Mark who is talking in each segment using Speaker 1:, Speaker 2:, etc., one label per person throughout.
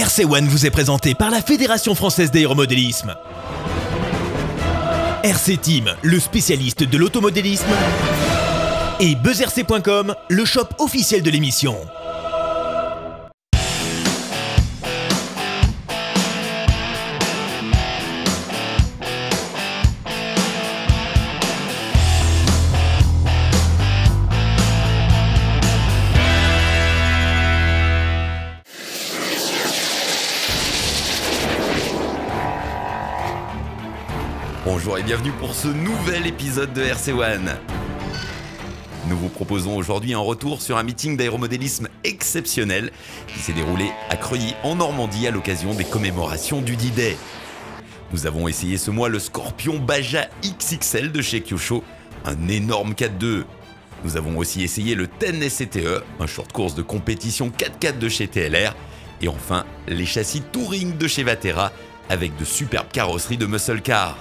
Speaker 1: RC One vous est présenté par la Fédération Française d'Aéromodélisme. RC Team, le spécialiste de l'automodélisme. Et BuzzRC.com, le shop officiel de l'émission.
Speaker 2: Bonjour et bienvenue pour ce nouvel épisode de RC One. Nous vous proposons aujourd'hui un retour sur un meeting d'aéromodélisme exceptionnel qui s'est déroulé à Creuilly en Normandie à l'occasion des commémorations du D-Day. Nous avons essayé ce mois le Scorpion Baja XXL de chez Kyosho, un énorme 4x2. Nous avons aussi essayé le Ten SCTE, un short course de compétition 4x4 de chez TLR, et enfin les châssis Touring de chez Vatera avec de superbes carrosseries de muscle car.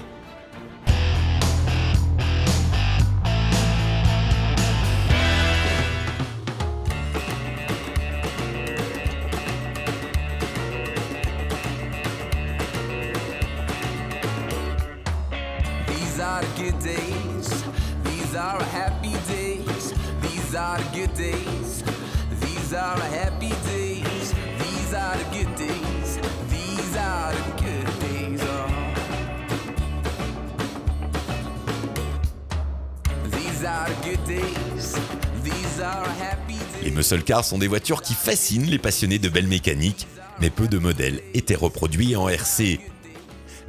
Speaker 3: These are the good days. These are the happy days. These are the good days. These are the happy days. These are the good days. These are the good days. These are the good days. These are the happy days.
Speaker 2: Les muscle cars sont des voitures qui fascinent les passionnés de belle mécanique, mais peu de modèles étaient reproduits en RC.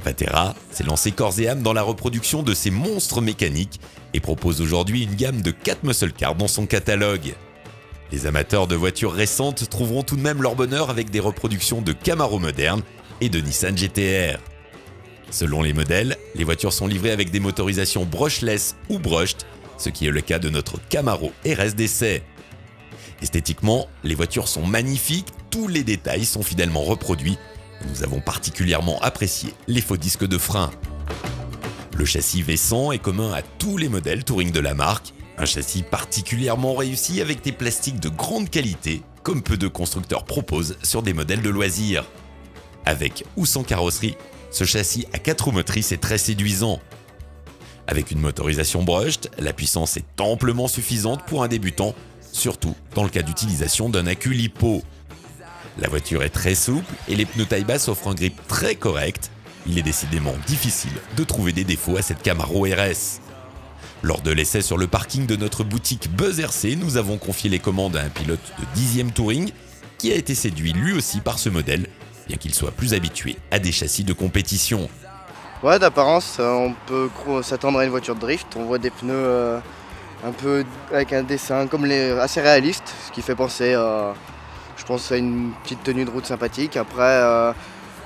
Speaker 2: Vatera s'est lancé corps et âme dans la reproduction de ces monstres mécaniques et propose aujourd'hui une gamme de 4 muscle cars dans son catalogue. Les amateurs de voitures récentes trouveront tout de même leur bonheur avec des reproductions de Camaro moderne et de Nissan GT-R. Selon les modèles, les voitures sont livrées avec des motorisations brushless ou brushed, ce qui est le cas de notre Camaro RS d'essai. Esthétiquement, les voitures sont magnifiques, tous les détails sont fidèlement reproduits. Nous avons particulièrement apprécié les faux disques de frein. Le châssis V100 est commun à tous les modèles Touring de la marque, un châssis particulièrement réussi avec des plastiques de grande qualité, comme peu de constructeurs proposent sur des modèles de loisirs. Avec ou sans carrosserie, ce châssis à 4 roues motrices est très séduisant. Avec une motorisation brushed, la puissance est amplement suffisante pour un débutant, surtout dans le cas d'utilisation d'un accu LiPo. La voiture est très souple et les pneus taille basse offrent un grip très correct. Il est décidément difficile de trouver des défauts à cette Camaro RS. Lors de l'essai sur le parking de notre boutique BuzzRC, nous avons confié les commandes à un pilote de 10e Touring qui a été séduit lui aussi par ce modèle, bien qu'il soit plus habitué à des châssis de compétition.
Speaker 4: Ouais, d'apparence, on peut s'attendre à une voiture de drift. On voit des pneus un peu avec un dessin comme assez réaliste, ce qui fait penser à... Je pense à une petite tenue de route sympathique. Après,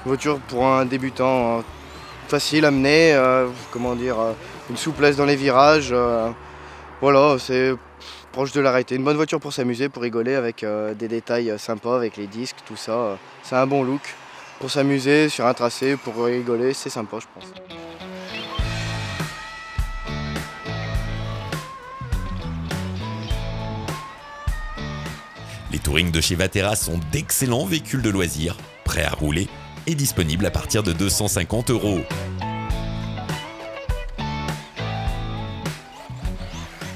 Speaker 4: voiture pour un débutant facile à mener, une souplesse dans les virages. Voilà, c'est proche de l'arrêté. Une bonne voiture pour s'amuser, pour rigoler avec des détails sympas, avec les disques, tout ça. C'est un bon look pour s'amuser sur un tracé, pour rigoler, c'est sympa je pense.
Speaker 2: Les Touring de chez Vatera sont d'excellents véhicules de loisirs, prêts à rouler et disponibles à partir de 250 €.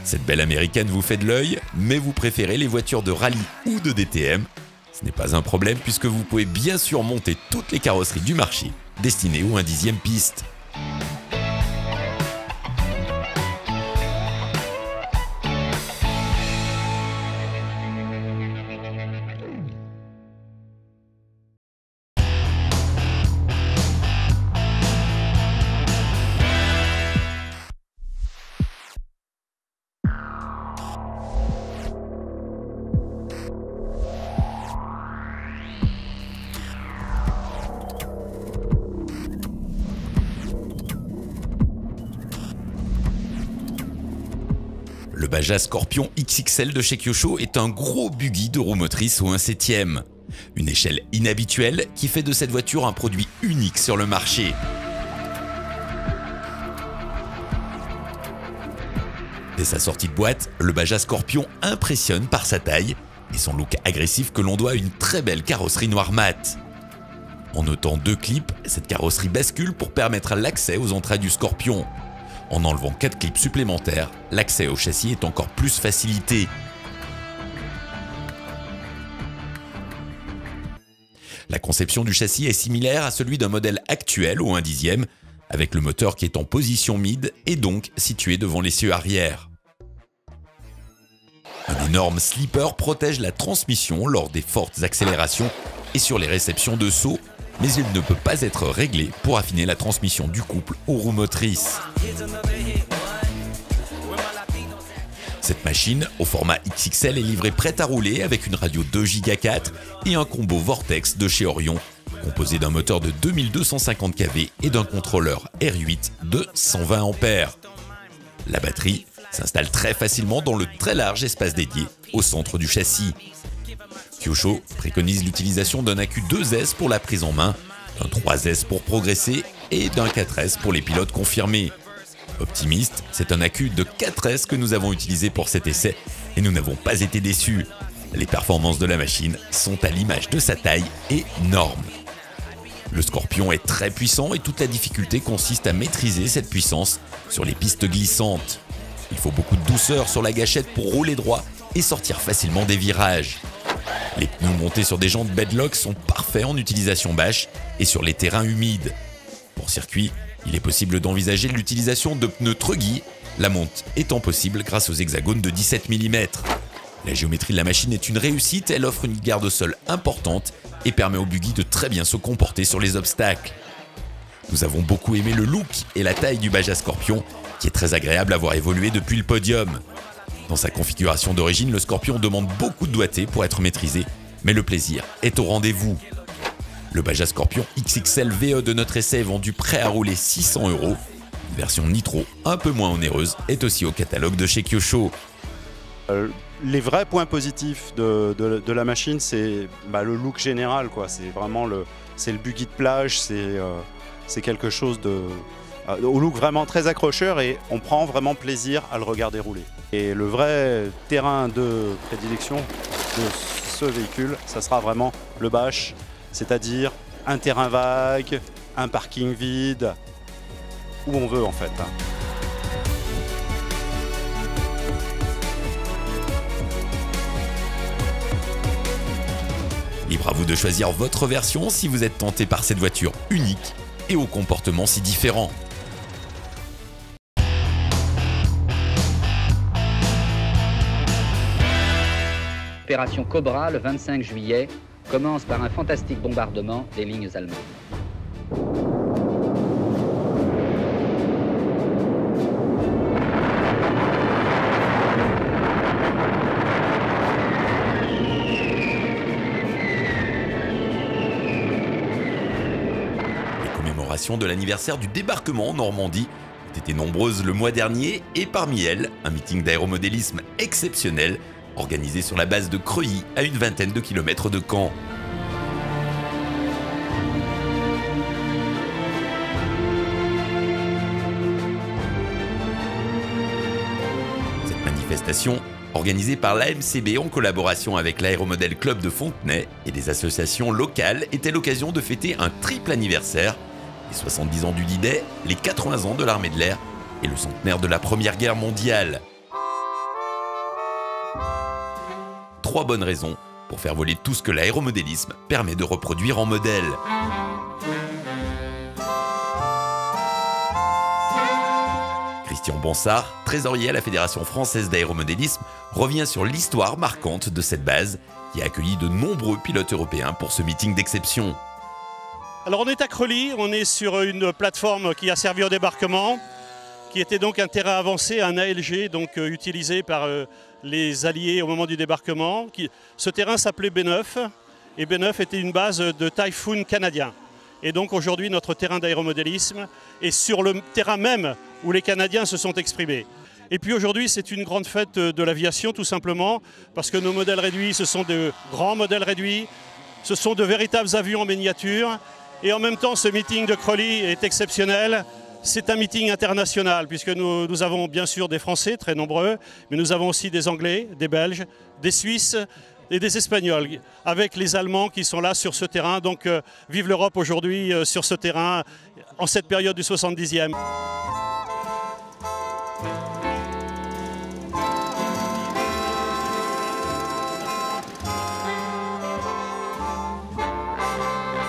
Speaker 2: Cette belle américaine vous fait de l'œil, mais vous préférez les voitures de rallye ou de DTM. Ce n'est pas un problème puisque vous pouvez bien sûr monter toutes les carrosseries du marché destinées aux 1/10e piste. Le Baja Scorpion XXL de chez Kyosho est un gros buggy de roues motrices au 1/7e. Une échelle inhabituelle qui fait de cette voiture un produit unique sur le marché. Dès sa sortie de boîte, le Baja Scorpion impressionne par sa taille et son look agressif que l'on doit à une très belle carrosserie noire mat. En notant 2 clips, cette carrosserie bascule pour permettre l'accès aux entrailles du Scorpion. En enlevant 4 clips supplémentaires, l'accès au châssis est encore plus facilité. La conception du châssis est similaire à celui d'un modèle actuel au 1/10, avec le moteur qui est en position mid et donc situé devant l'essieu arrière. Un énorme slipper protège la transmission lors des fortes accélérations et sur les réceptions de saut, mais il ne peut pas être réglé pour affiner la transmission du couple aux roues motrices. Cette machine, au format XXL, est livrée prête à rouler avec une radio 2 Go 4 et un combo Vortex de chez Orion, composé d'un moteur de 2250 kV et d'un contrôleur R8 de 120 A. La batterie s'installe très facilement dans le très large espace dédié au centre du châssis. Kyosho préconise l'utilisation d'un accu 2S pour la prise en main, d'un 3S pour progresser et d'un 4S pour les pilotes confirmés. Optimiste, c'est un accu de 4S que nous avons utilisé pour cet essai et nous n'avons pas été déçus. Les performances de la machine sont à l'image de sa taille énorme. Le Scorpion est très puissant et toute la difficulté consiste à maîtriser cette puissance sur les pistes glissantes. Il faut beaucoup de douceur sur la gâchette pour rouler droit et sortir facilement des virages. Les pneus montés sur des jantes bedlock sont parfaits en utilisation bâche et sur les terrains humides. Pour circuit, il est possible d'envisager l'utilisation de pneus Truggy, la monte étant possible grâce aux hexagones de 17 mm. La géométrie de la machine est une réussite, elle offre une garde au sol importante et permet au buggy de très bien se comporter sur les obstacles. Nous avons beaucoup aimé le look et la taille du Baja Scorpion, qui est très agréable à voir évoluer depuis le podium. Dans sa configuration d'origine, le Scorpion demande beaucoup de doigté pour être maîtrisé, mais le plaisir est au rendez-vous. Le Baja Scorpion XXL VE de notre essai est vendu prêt à rouler 600 €. Une version nitro un peu moins onéreuse est aussi au catalogue de chez Kyosho.
Speaker 5: Les vrais points positifs de la machine, c'est le look général, quoi. C'est vraiment le buggy de plage, c'est quelque chose au look vraiment très accrocheur et on prend vraiment plaisir à le regarder rouler. Et le vrai terrain de prédilection de ce véhicule, ça sera vraiment le bash, c'est-à-dire un terrain vague, un parking vide, où on veut en fait.
Speaker 2: Libre à vous de choisir votre version si vous êtes tenté par cette voiture unique et au comportement si différent.
Speaker 6: L'opération Cobra, le 25 juillet, commence par un fantastique bombardement des lignes allemandes.
Speaker 2: Les commémorations de l'anniversaire du débarquement en Normandie ont été nombreuses le mois dernier et parmi elles, un meeting d'aéromodélisme exceptionnel organisé sur la base de Creuilly, à une vingtaine de kilomètres de Caen. Cette manifestation, organisée par l'AMCB en collaboration avec l'Aéromodèle Club de Fontenay et des associations locales, était l'occasion de fêter un triple anniversaire, les 70 ans du D-Day, les 80 ans de l'armée de l'air et le centenaire de la Première Guerre mondiale. 3 bonnes raisons pour faire voler tout ce que l'aéromodélisme permet de reproduire en modèle. Christian Bonsard, trésorier à la Fédération française d'aéromodélisme, revient sur l'histoire marquante de cette base qui a accueilli de nombreux pilotes européens pour ce meeting d'exception.
Speaker 7: Alors on est à Creuilly, on est sur une plateforme qui a servi au débarquement, qui était donc un terrain avancé, un ALG, donc utilisé par les Alliés au moment du débarquement. Ce terrain s'appelait B9, et B9 était une base de Typhoon canadien. Et donc aujourd'hui, notre terrain d'aéromodélisme est sur le terrain même où les Canadiens se sont exprimés. Et puis aujourd'hui, c'est une grande fête de l'aviation, tout simplement, parce que nos modèles réduits, ce sont de grands modèles réduits, ce sont de véritables avions en miniature. Et en même temps, ce meeting de Creuilly est exceptionnel. C'est un meeting international puisque nous avons bien sûr des Français très nombreux, mais nous avons aussi des Anglais, des Belges, des Suisses, et des Espagnols, avec les Allemands qui sont là sur ce terrain. Donc vive l'Europe aujourd'hui sur ce terrain, en cette période du 70e.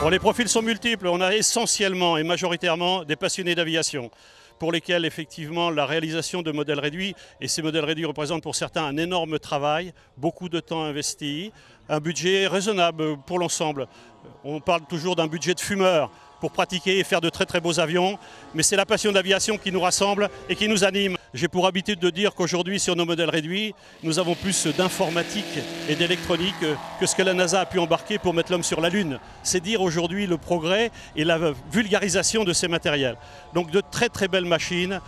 Speaker 7: Bon, les profils sont multiples. On a essentiellement et majoritairement des passionnés d'aviation, pour lesquels effectivement la réalisation de modèles réduits, et ces modèles réduits représentent pour certains un énorme travail, beaucoup de temps investi, un budget raisonnable pour l'ensemble. On parle toujours d'un budget de fumeur pour pratiquer et faire de très très beaux avions, mais c'est la passion d'aviation qui nous rassemble et qui nous anime. J'ai pour habitude de dire qu'aujourd'hui sur nos modèles réduits, nous avons plus d'informatique et d'électronique que ce que la NASA a pu embarquer pour mettre l'homme sur la Lune. C'est dire aujourd'hui le progrès et la vulgarisation de ces matériels. Donc de très très belles machines,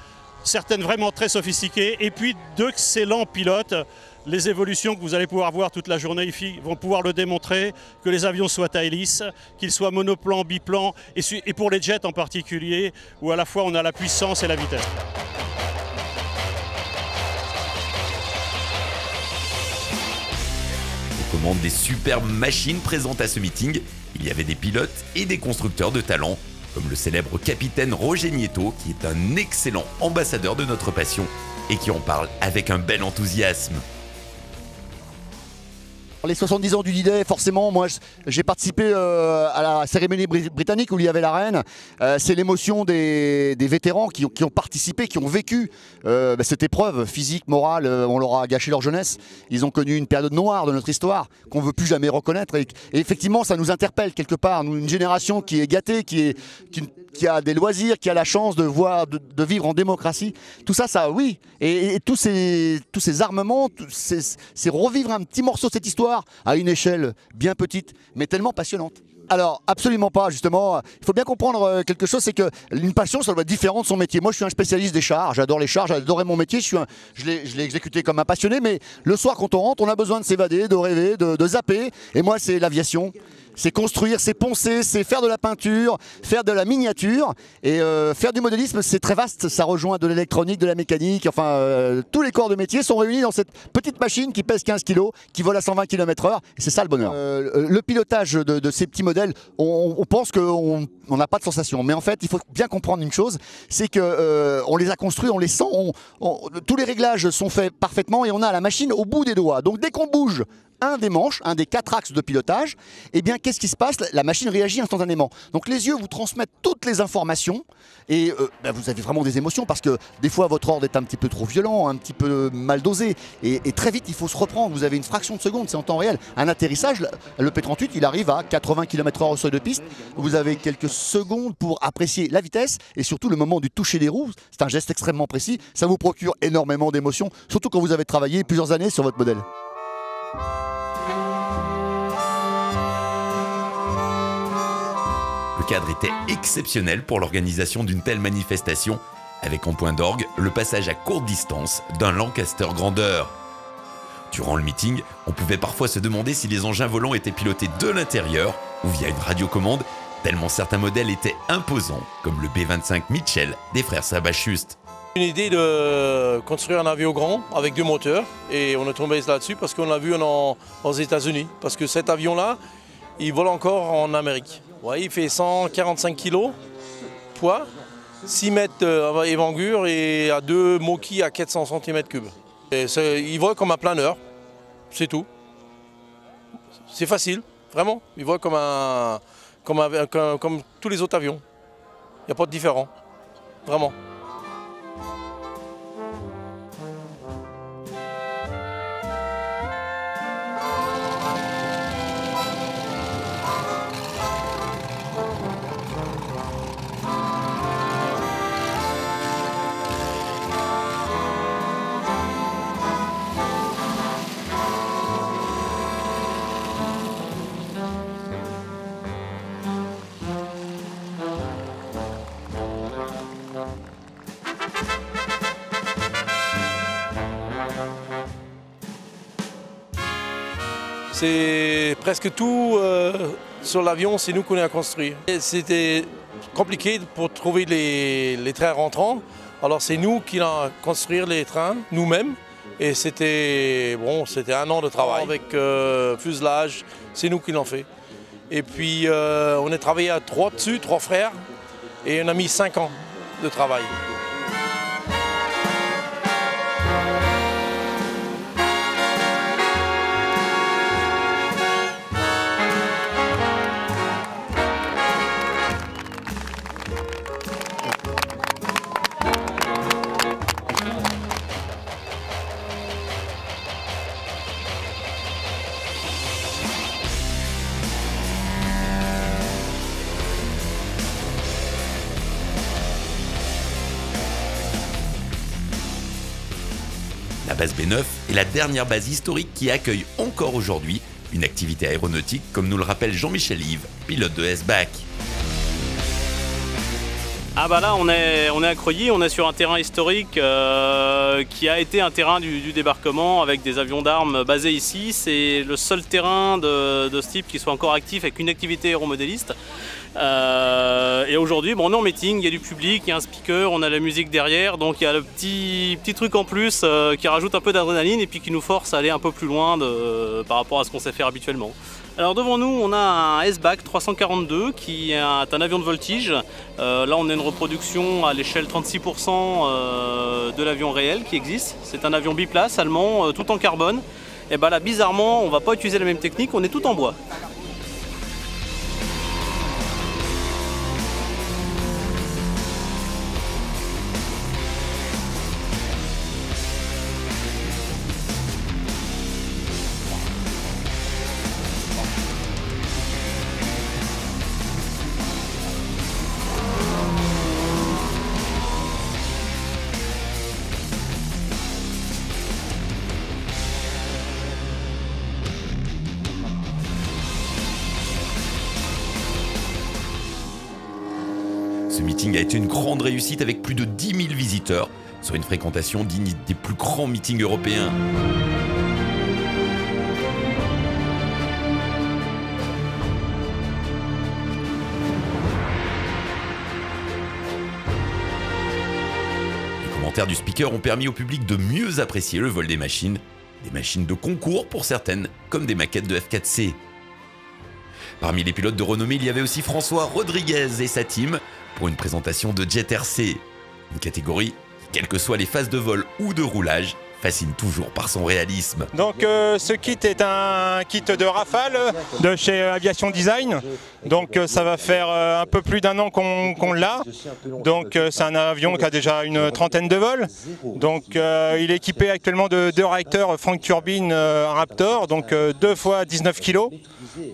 Speaker 7: certaines vraiment très sophistiquées, et puis d'excellents pilotes. Les évolutions que vous allez pouvoir voir toute la journée ici vont pouvoir le démontrer, que les avions soient à hélice, qu'ils soient monoplan, biplan, et pour les jets en particulier, où à la fois on a la puissance et la vitesse.
Speaker 2: Aux commandes des superbes machines présentes à ce meeting, il y avait des pilotes et des constructeurs de talent, comme le célèbre capitaine Roger Nieto, qui est un excellent ambassadeur de notre passion et qui en parle avec un bel enthousiasme.
Speaker 8: Les 70 ans du D-Day, forcément, moi j'ai participé à la cérémonie britannique où il y avait la reine. C'est l'émotion des vétérans qui ont participé, qui ont vécu cette épreuve physique, morale. On leur a gâché leur jeunesse. Ils ont connu une période noire de notre histoire qu'on ne veut plus jamais reconnaître. Et effectivement, ça nous interpelle quelque part. Nous, une génération qui est gâtée, qui a des loisirs, qui a la chance de vivre en démocratie. Tout ça, oui. Et tous ces armements, c'est revivre un petit morceau de cette histoire à une échelle bien petite, mais tellement passionnante. Alors, absolument pas, justement. Il faut bien comprendre quelque chose, c'est qu'une passion, ça doit être différent de son métier. Moi, je suis un spécialiste des chars, j'adore les chars, j'adorais mon métier, je l'ai exécuté comme un passionné, mais le soir, quand on rentre, on a besoin de s'évader, de rêver, de zapper. Et moi, c'est l'aviation. C'est construire, c'est poncer, c'est faire de la peinture, faire de la miniature. Et faire du modélisme, c'est très vaste. Ça rejoint de l'électronique, de la mécanique. Enfin, tous les corps de métier sont réunis dans cette petite machine qui pèse 15 kg, qui vole à 120 km/h. Et c'est ça le bonheur. Le pilotage de ces petits modèles, on pense qu'on n'a pas de sensation. Mais en fait, il faut bien comprendre une chose, c'est qu'on les a construits, on les sent. Tous les réglages sont faits parfaitement et on a la machine au bout des doigts. Donc dès qu'on bouge un des manches, un des 4 axes de pilotage, eh bien qu'est-ce qui se passe? La machine réagit instantanément. Donc les yeux vous transmettent toutes les informations et vous avez vraiment des émotions parce que des fois votre ordre est un petit peu trop violent, un petit peu mal dosé et très vite il faut se reprendre. Vous avez une fraction de seconde, c'est en temps réel. Un atterrissage, le P-38 il arrive à 80 km/h au seuil de piste. Vous avez quelques secondes pour apprécier la vitesse et surtout le moment du toucher des roues. C'est un geste extrêmement précis. Ça vous procure énormément d'émotions, surtout quand vous avez travaillé plusieurs années sur votre modèle.
Speaker 2: Le cadre était exceptionnel pour l'organisation d'une telle manifestation, avec en point d'orgue le passage à courte distance d'un Lancaster grandeur. Durant le meeting, on pouvait parfois se demander si les engins volants étaient pilotés de l'intérieur ou via une radiocommande, tellement certains modèles étaient imposants, comme le B-25 Mitchell des frères Sabachuste.
Speaker 9: Une idée de construire un avion grand avec 2 moteurs et on est tombé là-dessus parce qu'on l'a vu aux États-Unis. Parce que cet avion-là, il vole encore en Amérique. Ouais, il fait 145 kg poids, 6 mètres évangure et à 2 moquis à 400 cm3. Il vole comme un planeur, c'est tout. C'est facile, vraiment. Il vole comme tous les autres avions. Il n'y a pas de différent, vraiment. C'est presque tout sur l'avion, c'est nous qu'on a construit. C'était compliqué pour trouver les trains rentrants. Alors c'est nous qui allons construire les trains nous-mêmes Et c'était un an de travail avec fuselage, c'est nous qui l'avons fait. Et puis on a travaillé à 3 dessus, 3 frères, et on a mis 5 ans de travail.
Speaker 2: La base B9 est la dernière base historique qui accueille encore aujourd'hui une activité aéronautique, comme nous le rappelle Jean-Michel Yves, pilote de S-Bac.
Speaker 10: Ah bah là on est à Creuilly, on est sur un terrain historique qui a été un terrain du débarquement avec des avions d'armes basés ici. C'est le seul terrain de ce type qui soit encore actif avec une activité aéromodéliste. Et aujourd'hui, bon, on est en meeting, il y a du public, il y a un speaker, on a la musique derrière, donc il y a le petit truc en plus qui rajoute un peu d'adrénaline et puis qui nous force à aller un peu plus loin par rapport à ce qu'on sait faire habituellement. Alors devant nous, on a un S-Bac 342 qui est un avion de voltige. Là, on a une reproduction à l'échelle 36% de l'avion réel qui existe. C'est un avion biplace allemand, tout en carbone. Et bah là, bizarrement, on ne va pas utiliser la même technique, on est tout en bois.
Speaker 2: Ce meeting a été une grande réussite avec plus de 10 000 visiteurs, soit une fréquentation digne des plus grands meetings européens. Les commentaires du speaker ont permis au public de mieux apprécier le vol des machines de concours pour certaines, comme des maquettes de F4C. Parmi les pilotes de renommée, il y avait aussi François Rodriguez et sa team pour une présentation de Jet RC, une catégorie qui, quelles que soient les phases de vol ou de roulage, fascine toujours par son réalisme.
Speaker 11: Donc ce kit est un kit de Rafale de chez Aviation Design. Donc ça va faire un peu plus d'1 an qu'on l'a. Donc c'est un avion qui a déjà une trentaine de vols. Donc il est équipé actuellement de 2 réacteurs Frank Turbine Raptor, donc 2 fois 19 kg.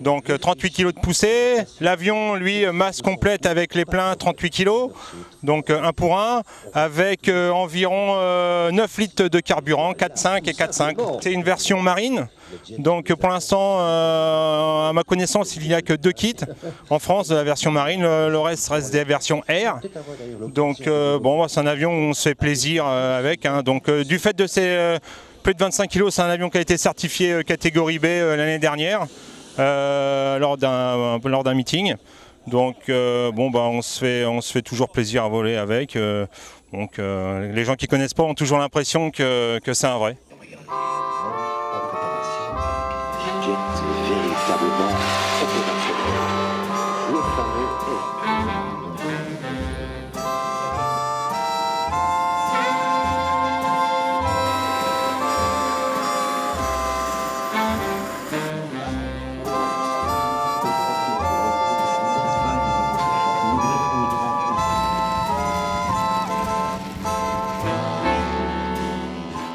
Speaker 11: Donc 38 kg de poussée. L'avion, lui, masse complète avec les pleins 38 kg. Donc 1 pour 1, avec environ 9 litres de carburant, 4,5 et 4,5. C'est une version marine. Donc pour l'instant, à ma connaissance, il n'y a que 2 kits en France de la version marine. Le reste des versions air. Donc bon, c'est un avion où on se fait plaisir avec. Hein. Donc du fait de ses plus de 25 kg, c'est un avion qui a été certifié catégorie B l'année dernière. Lors d'un meeting. Donc bon, bah, on se fait toujours plaisir à voler avec. Donc les gens qui ne connaissent pas ont toujours l'impression que c'est un vrai.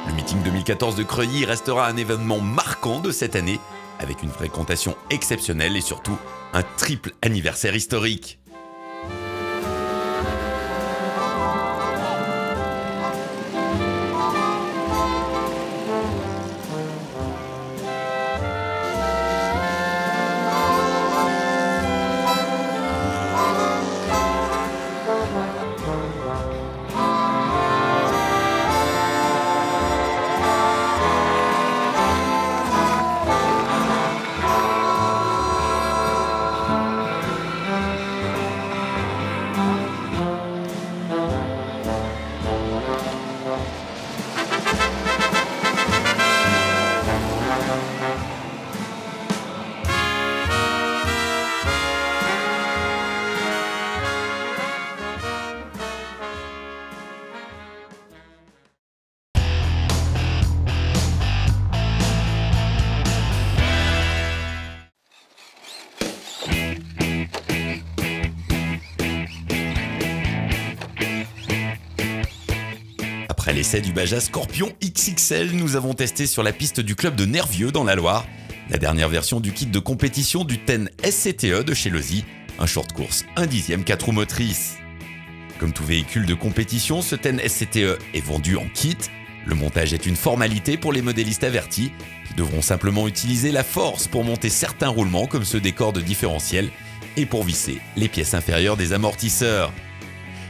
Speaker 2: Le meeting 2014 de Creuilly restera un événement marquant de cette année, avec une fréquentation exceptionnelle et surtout un triple anniversaire historique. l'essai du Baja Scorpion XXL, nous avons testé sur la piste du club de Nervieux dans la Loire la dernière version du kit de compétition du TEN SCTE de chez Lozi, un short course 1/10 4 roues motrices. Comme tout véhicule de compétition, ce TEN SCTE est vendu en kit. Le montage est une formalité pour les modélistes avertis qui devront simplement utiliser la force pour monter certains roulements comme ceux des cordes différentielles et pour visser les pièces inférieures des amortisseurs.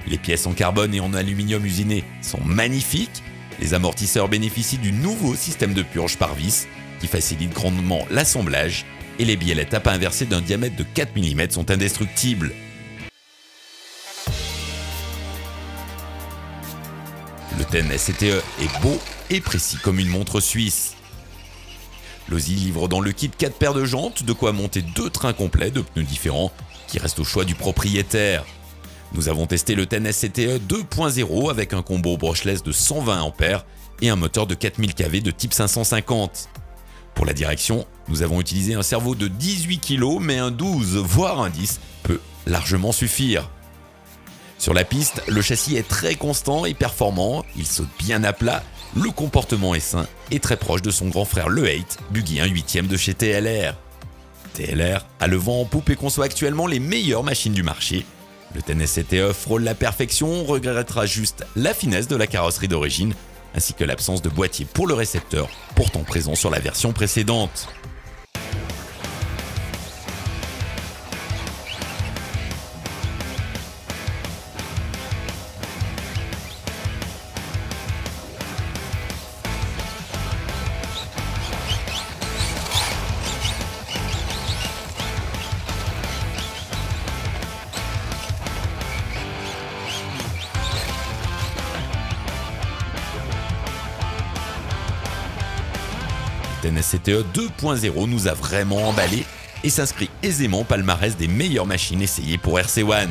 Speaker 2: Les pièces en carbone et en aluminium usiné sont magnifiques. Les amortisseurs bénéficient du nouveau système de purge par vis qui facilite grandement l'assemblage et les biellettes à pas inversées d'un diamètre de 4 mm sont indestructibles. Le TEN SCTE est beau et précis comme une montre suisse. Lozi livre dans le kit 4 paires de jantes, de quoi monter 2 trains complets de pneus différents qui restent au choix du propriétaire. Nous avons testé le TEN SCTE 2.0 avec un combo brushless de 120 A et un moteur de 4000 kV de type 550. Pour la direction, nous avons utilisé un servo de 18 kg, mais un 12 voire un 10 peut largement suffire. Sur la piste, le châssis est très constant et performant, il saute bien à plat, le comportement est sain et très proche de son grand frère le 8, buggy 1/8 de chez TLR. TLR a le vent en poupe et conçoit actuellement les meilleures machines du marché. Le TEN SCTE frôle la perfection, on regrettera juste la finesse de la carrosserie d'origine, ainsi que l'absence de boîtier pour le récepteur, pourtant présent sur la version précédente. Le TEN SCTE 2.0 nous a vraiment emballé et s'inscrit aisément au palmarès des meilleures machines essayées pour RC1.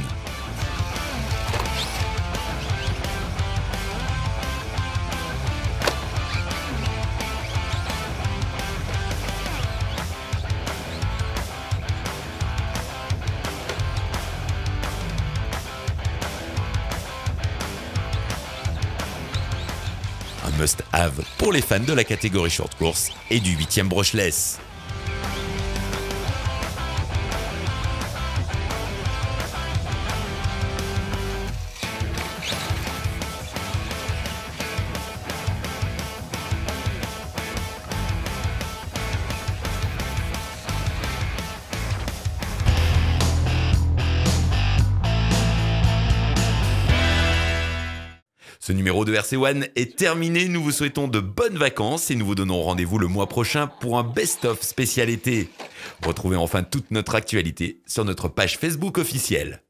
Speaker 2: Un must-have pour les fans de la catégorie short course et du 8e brushless. Ce numéro de RC1 est terminé, nous vous souhaitons de bonnes vacances et nous vous donnons rendez-vous le mois prochain pour un best-of spécial été. Retrouvez enfin toute notre actualité sur notre page Facebook officielle.